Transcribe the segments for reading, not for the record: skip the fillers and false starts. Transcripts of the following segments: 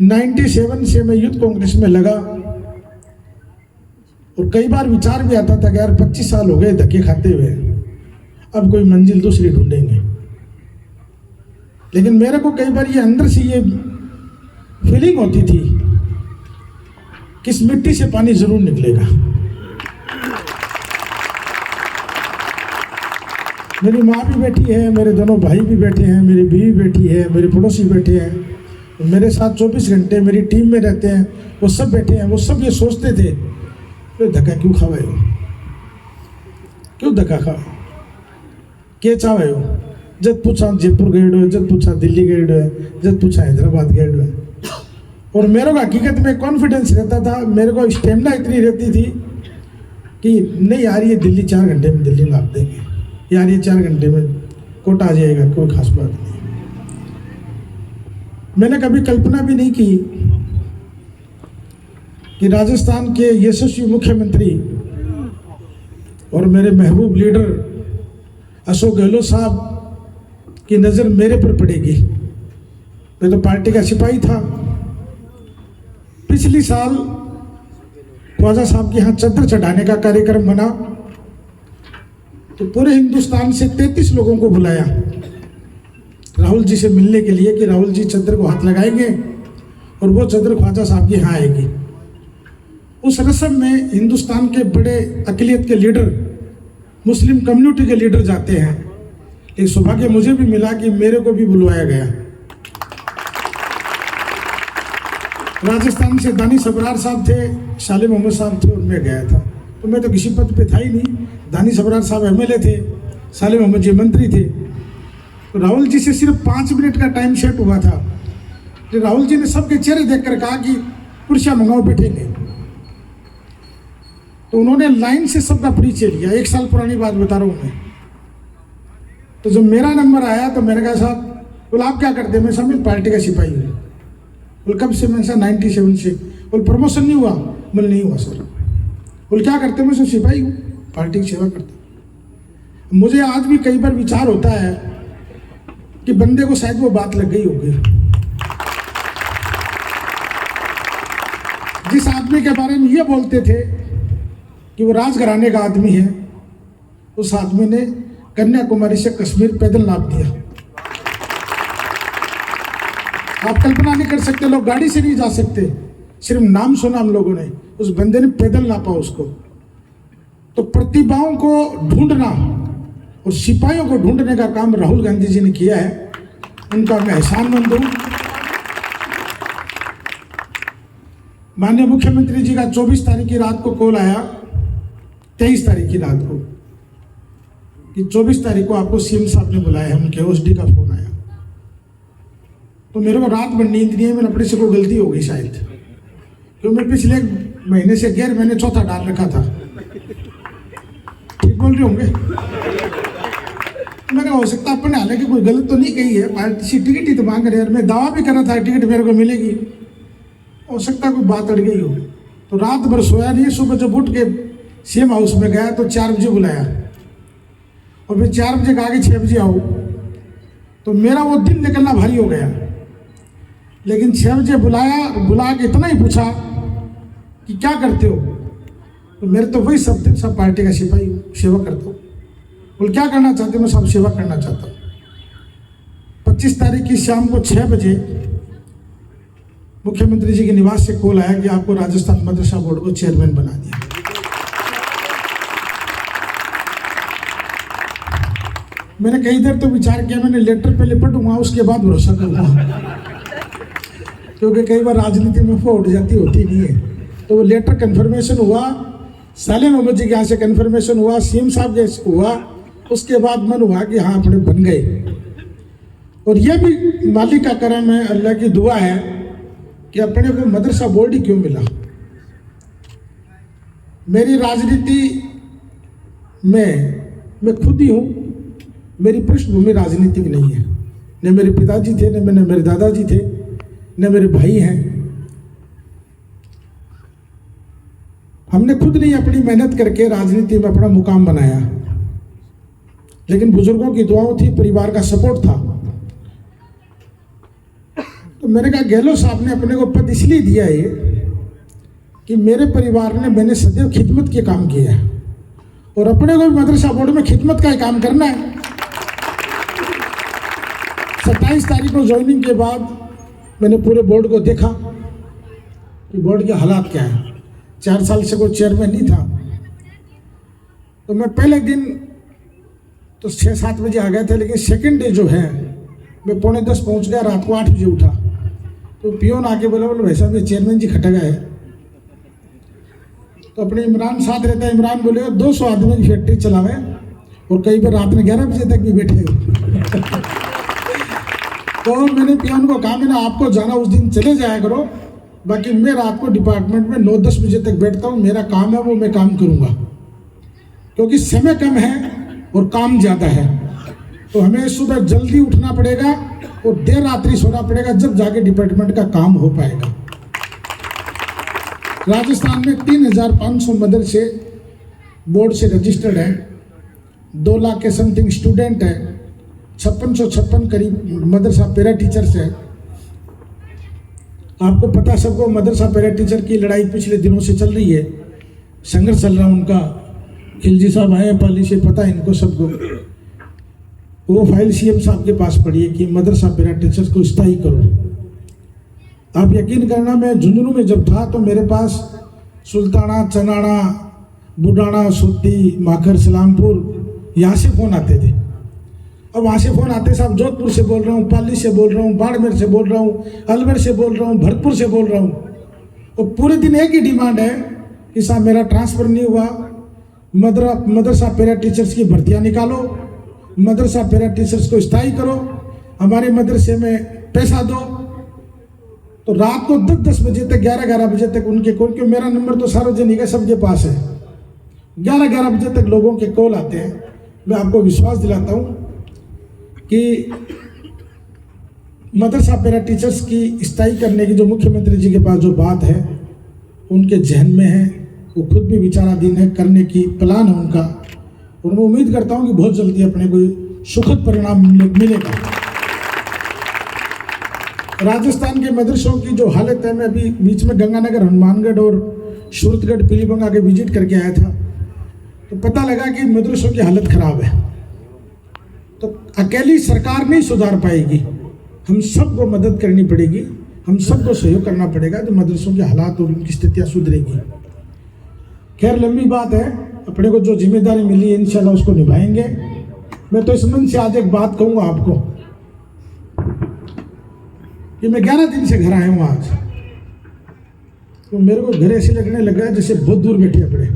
97 से मैं यूथ कांग्रेस में लगा और कई बार विचार भी आता था कि यार 25 साल हो गए धक्के खाते हुए, अब कोई मंजिल दूसरी ढूंढेंगे। लेकिन मेरे को कई बार ये अंदर से ये फीलिंग होती थी कि इस मिट्टी से पानी जरूर निकलेगा। मेरी माँ भी बैठी है, मेरे दोनों भाई भी बैठे हैं, मेरी बीवी बैठी है, मेरे पड़ोसी बैठे हैं, मेरे साथ 24 घंटे मेरी टीम में रहते हैं, वो सब बैठे हैं। वो सब ये सोचते थे तो धक्का क्यों खावे हो, क्यों धक्का खावे, के चावे हो। जब पूछा जयपुर गए हो, जब पूछा दिल्ली गए हो, जब पूछा हैदराबाद गए हो। और मेरे को हकीकत में कॉन्फिडेंस रहता था, मेरे को स्टेमिना इतनी रहती थी कि नहीं यार ये दिल्ली 4 घंटे में दिल्ली नाप देंगे, यार ये 4 घंटे में कोटा आ जाएगा, कोई खास बात नहीं। मैंने कभी कल्पना भी नहीं की कि राजस्थान के यशस्वी मुख्यमंत्री और मेरे महबूब लीडर अशोक गहलोत साहब की नज़र मेरे पर पड़ेगी। मैं तो पार्टी का सिपाही था। पिछली साल ख्वाजा साहब के यहाँ चद्दर चढ़ाने का कार्यक्रम बना तो पूरे हिंदुस्तान से 33 लोगों को बुलाया राहुल जी से मिलने के लिए कि राहुल जी चद्दर को हाथ लगाएंगे और वो चद्दर ख्वाजा साहब के यहाँ आएगी। उस रस्म में हिंदुस्तान के बड़े अक़लियत के लीडर, मुस्लिम कम्युनिटी के लीडर जाते हैं। एक सौभाग्य मुझे भी मिला कि मेरे को भी बुलवाया गया। राजस्थान से दानी सबरार साहब थे, सालिम अहमद साहब थे और मैं गया था। तो मैं तो किसी पद पे था ही नहीं। दानी सबरार साहब एमएलए थे, सालिम अहमद जी मंत्री थे। तो राहुल जी से सिर्फ 5 मिनट का टाइम सेट हुआ था। तो राहुल जी ने सबके चेहरे देखकर कहा कि कुर्सियाँ मंगाओ, बैठेंगे। तो उन्होंने लाइन से सबका परिचय लिया। 1 साल पुरानी बात बता रहा हूँ मैं। तो जब मेरा नंबर आया तो मैंने कहा साहब, बोला आप क्या करते हैं? मैं साहब पार्टी का सिपाही हूँ। बोल कब से? मैं सर 97 से। बोल प्रमोशन नहीं हुआ? बोल नहीं हुआ सर। बोल क्या करते? मैं सर सिपाही हूँ, पार्टी की सेवा करता हूँ। मुझे आज भी कई बार विचार होता है कि बंदे को शायद वो बात लग गई होगी। जिस आदमी के बारे में ये बोलते थे कि वो राजघराने का आदमी है, उस आदमी ने कन्याकुमारी से कश्मीर पैदल नाप दिया। आप कल्पना नहीं कर सकते, लोग गाड़ी से नहीं जा सकते, सिर्फ नाम सुना हम लोगों ने, उस बंदे ने पैदल नापा उसको। तो प्रतिभाओं को ढूंढना और सिपाहियों को ढूंढने का काम राहुल गांधी जी ने किया है, उनका मैं एहसानमंद हूं। माननीय मुख्यमंत्री जी का 24 तारीख की रात को कॉल आया, 23 तारीख की रात को, कि 24 तारीख को आपको सीएम साहब ने बुलाया है। उनके ओएसडी का फोन आया। तो मेरे को रात भर नींद नहीं है। मैंने अपने से कोई गलती हो गई शायद, क्योंकि मैं पिछले 1 महीने से गैर मैंने चौथा डाल रखा था। ठीक बोल रहे होंगे? मैंने हो सकता अपने हालांकि कोई गलत तो नहीं कही है, पार्टी से टिकट ही तो मांग रहे यार। मैं दावा भी कर रहा था टिकट मेरे को मिलेगी, हो सकता कोई बात अड़ गई हो। तो रात भर सोया नहीं। सुबह जब उठ के सीएम हाउस में गया तो 4 बजे बुलाया और फिर 4 बजे कहा कि 6 बजे आओ। तो मेरा वो दिन निकलना भारी हो गया। लेकिन 6 बजे बुलाया, बुला के इतना ही पूछा कि क्या करते हो? तो मेरे तो वही शब्द थे, सब पार्टी का सिपाही हूँ, सेवा करता हूँ। बोल क्या करना चाहते हो? मैं सब सेवा करना चाहता हूँ। 25 तारीख की शाम को 6 बजे मुख्यमंत्री जी के निवास से कॉल आया कि आपको राजस्थान मदरसा बोर्ड को चेयरमैन बना दिया। मैंने कई देर तो विचार किया, मैंने लेटर पे लिपटूंगा उसके बाद भरोसा करूंगा, क्योंकि कई बार राजनीति में वो उठ जाती होती नहीं है। तो वो लेटर कन्फर्मेशन हुआ, सालिम अहमद जी के यहाँ से कन्फर्मेशन हुआ, सीएम साहब के हुआ, उसके बाद मन हुआ कि हाँ अपने बन गए। और ये भी मालिक का करम है, अल्लाह की दुआ है कि अपने को मदरसा बोर्ड ही क्यों मिला। मेरी राजनीति में मैं खुद ही हूँ, मेरी पृष्ठभूमि राजनीतिक नहीं है। न मेरे पिताजी थे, न मेरे दादाजी थे, न मेरे भाई हैं। हमने खुद नहीं अपनी मेहनत करके राजनीति में अपना मुकाम बनाया, लेकिन बुजुर्गों की दुआओं थी, परिवार का सपोर्ट था। तो मैंने कहा गहलोत साहब ने अपने को पद इसलिए दिया है कि मेरे परिवार ने मैंने सदैव खिदमत के काम किया है और अपने को भी मदरसा बोर्ड में खिदमत का ही काम करना है। 27 तारीख को ज्वाइनिंग के बाद मैंने पूरे बोर्ड को देखा कि बोर्ड के हालात क्या है। 4 साल से कोई चेयरमैन नहीं था, तो मैं पहले दिन तो 6-7 बजे आ गए थे, लेकिन सेकंड डे जो है मैं 9:45 पहुंच गया, रात को 8 बजे उठा। तो पियोन आके बोला भाई साहब ये चेयरमैन जी खटक गए। तो अपने इमरान साथ रहता है, इमरान बोले 200 आदमी की फैक्ट्री चलावे और कई बार रात में 11 बजे तक भी बैठे। तो मैंने पियोन को कहा मैंने आपको जाना उस दिन चले जाया करो, बाकी मैं रात को डिपार्टमेंट में 9-10 बजे तक बैठता हूँ, मेरा काम है वो मैं काम करूँगा, क्योंकि समय कम है और काम ज़्यादा है। तो हमें सुबह जल्दी उठना पड़ेगा और देर रात्रि सोना पड़ेगा, जब जाके डिपार्टमेंट का काम हो पाएगा। राजस्थान में 3500 मदरसे बोर्ड से रजिस्टर्ड हैं, 2 लाख के समथिंग स्टूडेंट हैं, 5656 करीब मदरसा पैरा टीचर्स हैं। आपको पता सबको मदरसा पैरा टीचर की लड़ाई पिछले दिनों से चल रही है, संघर्ष चल रहा है उनका। खिलजी साहब आए पाली से, पता है इनको सबको। वो फाइल सीएम साहब के पास पड़ी है कि मदरसा पैरा टीचर्स को स्थायी करो। आप यकीन करना, मैं झुंझुनू में जब था तो मेरे पास सुल्ताना, चनाना, बुडाना, सुत्ती, माखर, सलामपुर यहाँ से फ़ोन आते थे। अब वहाँ से फ़ोन आते साहब जोधपुर से बोल रहा हूँ, पाली से बोल रहा हूँ, बाड़मेर से बोल रहा हूँ, अलवर से बोल रहा हूँ, भरतपुर से बोल रहा हूँ। और पूरे दिन एक ही डिमांड है कि साहब मेरा ट्रांसफ़र नहीं हुआ, मदरसा पैरा टीचर्स की भर्तियाँ निकालो, मदरसा पैरा टीचर्स को स्थायी करो, हमारे मदरसे में पैसा दो। तो रात को 10-10 बजे तक, 11-11 बजे तक उनके कॉल, क्योंकि मेरा नंबर तो सार्वजनिक है, सबके पास है। 11-11 बजे तक लोगों के कॉल आते हैं। मैं आपको विश्वास दिलाता हूँ कि मदरसा पैरा टीचर्स की स्थायी करने की जो मुख्यमंत्री जी के पास जो बात है उनके जहन में है, वो खुद भी विचाराधीन है, करने की प्लान है उनका। और मैं उम्मीद करता हूँ कि बहुत जल्दी अपने को सुखद परिणाम मिलेगा। राजस्थान के मदरसों की जो हालत है, मैं अभी बीच में गंगानगर, हनुमानगढ़ और सूरतगढ़, पीलीभंगा के विजिट करके आया था, तो पता लगा कि मदरसों की हालत ख़राब है। तो अकेली सरकार नहीं सुधार पाएगी, हम सबको मदद करनी पड़ेगी, हम सबको सहयोग करना पड़ेगा, तो मदरसों के हालात और उनकी स्थितियाँ सुधरेगी। खैर लंबी बात है, अपने को जो जिम्मेदारी मिली है इंशाल्लाह उसको निभाएंगे। मैं तो इस मन से आज एक बात कहूँगा आपको कि मैं 11 दिन से घर आया हूँ आज, तो मेरे को घर ऐसे लगने लगा है जैसे बहुत दूर बैठे अपने।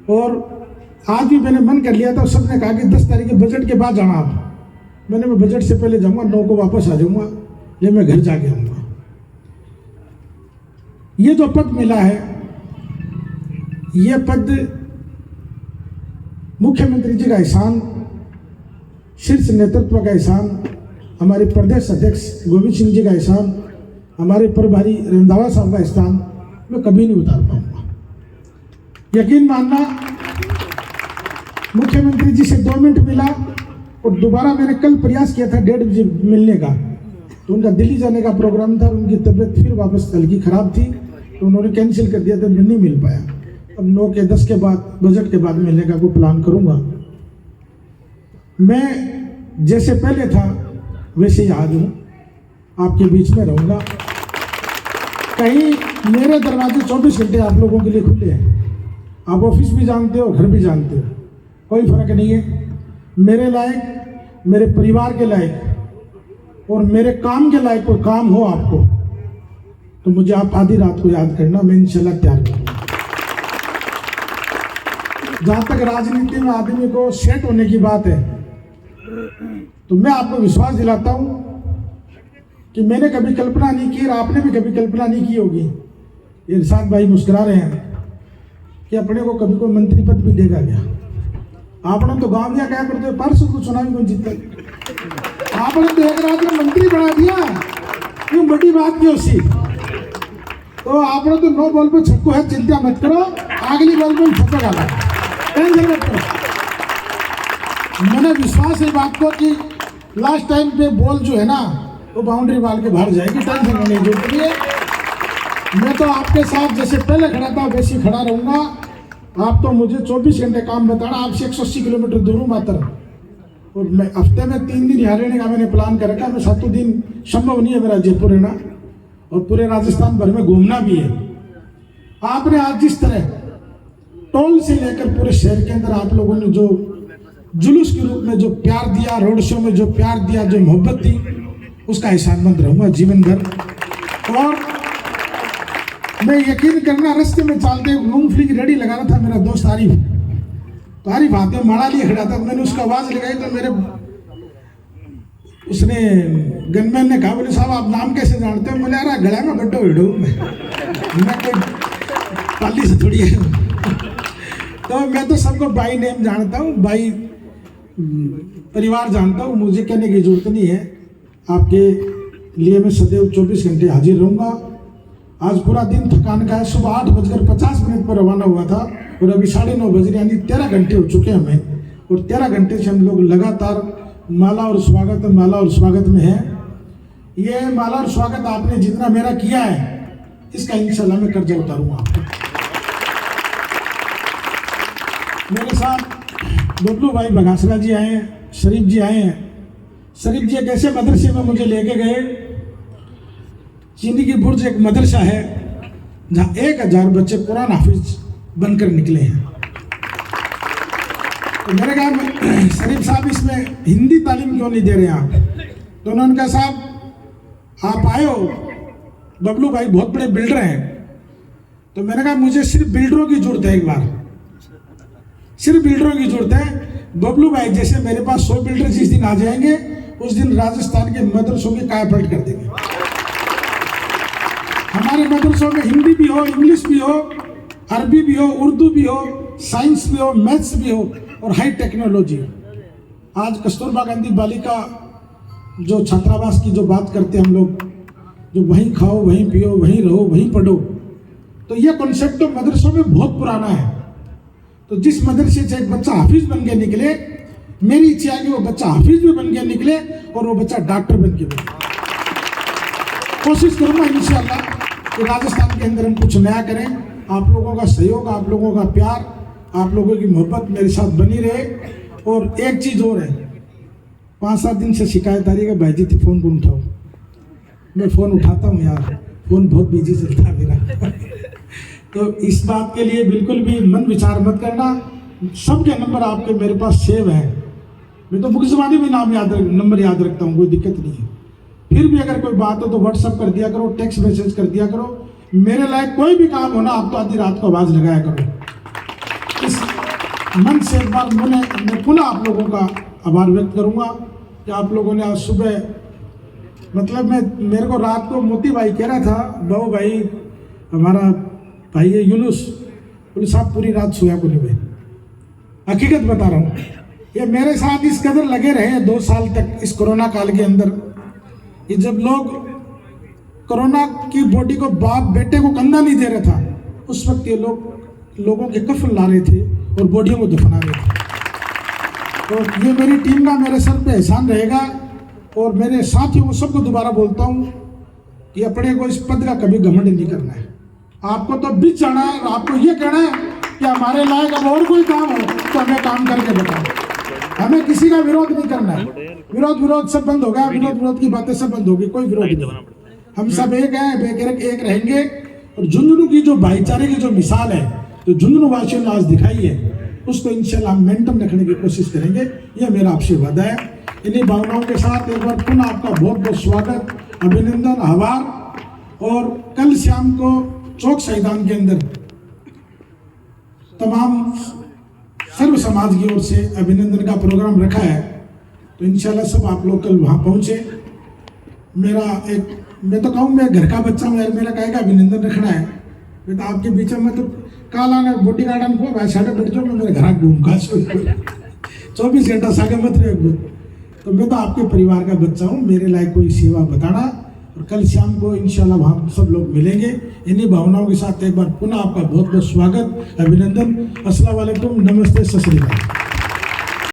और आज भी मैंने मन कर लिया था, सबने कहा कि 10 तारीख के बजट के बाद जाना आप। मैं बजट से पहले जाऊँगा, 9 को वापस आ जाऊँगा, ये मैं घर जाके आऊँगा। ये जो पद मिला है, ये पद मुख्यमंत्री जी का एहसान, शीर्ष नेतृत्व का एहसान, हमारे प्रदेश अध्यक्ष गोविंद सिंह जी का एहसान, हमारे प्रभारी रंधावा साहब का एहसान मैं कभी नहीं उतार पाऊंगा। यकीन मानना, मुख्यमंत्री जी से 2 मिनट मिला और दोबारा मैंने कल प्रयास किया था 1:30 बजे मिलने का, तो उनका दिल्ली जाने का प्रोग्राम था, उनकी तबीयत फिर वापस हल्की ख़राब थी, तो उन्होंने कैंसिल कर दिया था, मैं नहीं मिल पाया। अब 9 के 10 के बाद, बजट के बाद मिलने का कोई प्लान करूँगा। मैं जैसे पहले था वैसे ही आज हूँ, आपके बीच में रहूँगा। कहीं मेरे दरवाजे 24 घंटे आप लोगों के लिए खुले हैं। आप ऑफिस भी जानते हो, घर भी जानते हो, कोई फ़र्क नहीं है। मेरे लायक, मेरे परिवार के लायक और मेरे काम के लायक कोई काम हो आपको, तो मुझे आप आधी रात को याद करना, मैं इंशाल्लाह तैयार करूँगा। जहाँ तक राजनीति में आदमी को सेट होने की बात है, तो मैं आपको विश्वास दिलाता हूँ कि मैंने कभी कल्पना नहीं की और आपने भी कभी कल्पना नहीं की होगी। इरशाद भाई मुस्कुरा रहे हैं कि अपने को कभी कोई मंत्री पद भी देगा क्या। आपने तो गाँव दिया क्या करते, परसों को चुनाव में जीतता, आपने तो एक रात में मंत्री बना दिया, क्यों बड़ी बात क्यों सी। तो आपने तो 9 बॉल पे छक्को है, चिंता मत करो, अगली बॉल पे छक्का डाला, टेंशन मत करो। मैंने विश्वास है बात को कि लास्ट टाइम पे बॉल जो है ना वो बाउंड्री वाल के बाहर जाएगी, टेंशन होने की जरूरत नहीं है। मैं तो आपके साथ जैसे पहले खड़ा था वैसे ही खड़ा रहूँगा। आप तो मुझे 24 घंटे काम बताना, आपसे 180 किलोमीटर दूर हूँ मात्र, और मैं हफ्ते में 3 दिन यहाँ रहने का मैंने प्लान कर रखा है। मैं 7 दिन संभव नहीं है मेरा जयपुर रहना, और पूरे राजस्थान भर में घूमना भी है। आपने आज जिस तरह टोल से लेकर पूरे शहर के अंदर आप लोगों ने जो जुलूस के रूप में जो प्यार दिया, रोड शो में जो प्यार दिया, जो मोहब्बत दी, उसका एहसानमंद रहूँगा जीवन भर। और मैं यकीन करना, रास्ते में चलते मूंगफली की रेडी लगा रहा था मेरा दोस्त आरिफ आते माड़ा लिए खड़ा था। मैंने उसका आवाज़ लगाई तो मेरे उसने गनमैन ने कहा, बोले साहब आप नाम कैसे जानते हो? बोले यार गला में बड्डो हिडो मैं कोई पाली से थोड़ी है। तो मैं तो सबको बाई नेम जानता हूँ, बाई परिवार जानता हूँ, मुझे कहने की जरूरत नहीं है। आपके लिए मैं सदैव 24 घंटे हाजिर रहूँगा। आज पूरा दिन थकान का है। सुबह 8:50 पर रवाना हुआ था और अभी 9:30 बज रहे, यानी 13 घंटे हो चुके हैं हमें, और 13 घंटे से हम लोग लगातार माला और स्वागत में है। ये माला और स्वागत आपने जितना मेरा किया है, इसका इंशाल्लाह मैं कर्जा उतारूंगा आपको। मेरे साथ बबलू भाई बघासरा जी आए हैं, शरीफ जी आए हैं। शरीफ जी एक ऐसे मदरसे में मुझे लेके गए, चीनी की बुर्ज एक मदरसा है जहाँ 1000 बच्चे कुरान हाफिज बनकर निकले हैं। तो मैंने कहा शरीफ साहब इसमें हिंदी तालीम क्यों नहीं दे रहे आप? तो उन्होंने कहा साहब आप आए हो, बबलू भाई बहुत बड़े बिल्डर हैं। तो मैंने कहा मुझे सिर्फ बिल्डरों की जरूरत है, एक बार सिर्फ बिल्डरों की जरूरत है। बबलू भाई जैसे मेरे पास 100 बिल्डर जिस दिन आ जाएंगे, उस दिन राजस्थान के मदरसों की कायापलट कर देंगे। हमारे मदरसों में हिंदी भी हो, इंग्लिश भी हो, अरबी भी हो, उर्दू भी हो, साइंस भी हो, मैथ्स भी हो, और हाई टेक्नोलॉजी हो। आज कस्तूरबा गांधी बालिका जो छात्रावास की जो बात करते हैं हम लोग, जो वहीं खाओ, वहीं पियो, वहीं रहो, वहीं पढ़ो, तो ये कॉन्सेप्ट तो मदरसों में बहुत पुराना है। तो जिस मदरसे से एक बच्चा हाफिज बन के निकले, मेरी इच्छा है कि वो बच्चा हाफिज भी बन के निकले और वो बच्चा डॉक्टर बन के निकले। कोशिश करूँगा इंशाअल्लाह कि राजस्थान के अंदर हम कुछ नया करें। आप लोगों का सहयोग, आप लोगों का प्यार, आप लोगों की मोहब्बत मेरे साथ बनी रहे। और एक चीज़ और है, 5-7 दिन से शिकायत आ रही है कि भाई जी थी फ़ोन कौन उठाओ। मैं फ़ोन उठाता हूँ यार, फ़ोन बहुत बिजी चलता है मेरा। तो इस बात के लिए बिल्कुल भी मन विचार मत करना। सबके नंबर आपके मेरे पास सेव है। मैं तो मुख्य ज़बानी में नंबर याद रखता हूँ, कोई दिक्कत नहीं है। फिर भी अगर कोई बात हो तो व्हाट्सअप कर दिया करो, टेक्स्ट मैसेज कर दिया करो। मेरे लायक कोई भी काम हो ना, आप तो आधी रात को आवाज़ लगाया करो। इस मन से एक बार मैं पुनः आप लोगों का आभार व्यक्त करूँगा कि आप लोगों ने आज सुबह, मतलब मेरे को रात को मोती भाई कह रहा था, बाबू भाई हमारा भाई है यूनुस, बोले साहब पूरी रात सोया को नहीं। भाई हकीकत बता रहा हूँ, ये मेरे साथ इस कदर लगे रहे 2 साल तक इस कोरोना काल के अंदर। ये जब लोग कोरोना की बॉडी को बाप बेटे को कंधा नहीं दे रहा था, उस वक्त ये लोगों के कफन ला रहे थे और बॉडियों को दफना रहे थे। तो ये मेरी टीम का मेरे सर पे एहसान रहेगा। और मेरे साथियों को सबको दोबारा बोलता हूँ कि अपने को इस पद का कभी घमंड नहीं करना है। आपको तो बीच जाना है और आपको ये कहना है कि हमारे लायक अब और कोई काम हो तो हमें काम करके बताओ। हमें किसी का विरोध नहीं करना है। विरोध सब बंद हो गया, विरोध की बातें सब बंद होगी, कोई विरोध नहीं। हम सब एक हैं, एक रहेंगे। और झुंझुनू की जो भाईचारे की जो मिसाल है, जो झुंझुनू वासियों ने आज दिखाई है, उसको इंशाल्लाह मेंटेन रखने की कोशिश करेंगे। यह मेरा आपसे वादा है। इन्हीं भावनाओं के साथ एक बार पुनः आपका बहुत बहुत स्वागत, अभिनंदन, आभार। और कल शाम को चौक शहीदान के अंदर तमाम सर्व समाज की ओर से अभिनंदन का प्रोग्राम रखा है। तो इंशाल्लाह सब आप लोग कल वहाँ पहुँचे। मैं तो कहूँ मैं घर का बच्चा हूँ यार, मेरा कहेगा अभिनंदन रखना है। मैं तो आपके बीच में तो काला ना बॉडी गार्डन को भाई साढ़े बैठ जाओ, मैं मेरे घर घूम का 24 घंटा सागे मत रहे। तो मैं तो आपके परिवार का बच्चा हूँ, मेरे लायक कोई सेवा बताना। और कल शाम को इंशाल्लाह हम सब लोग मिलेंगे। इन्हीं भावनाओं के साथ एक बार पुनः आपका बहुत बहुत स्वागत, अभिनंदन। अस्सलाम वालेकुम, नमस्ते, सत श्री अकाल।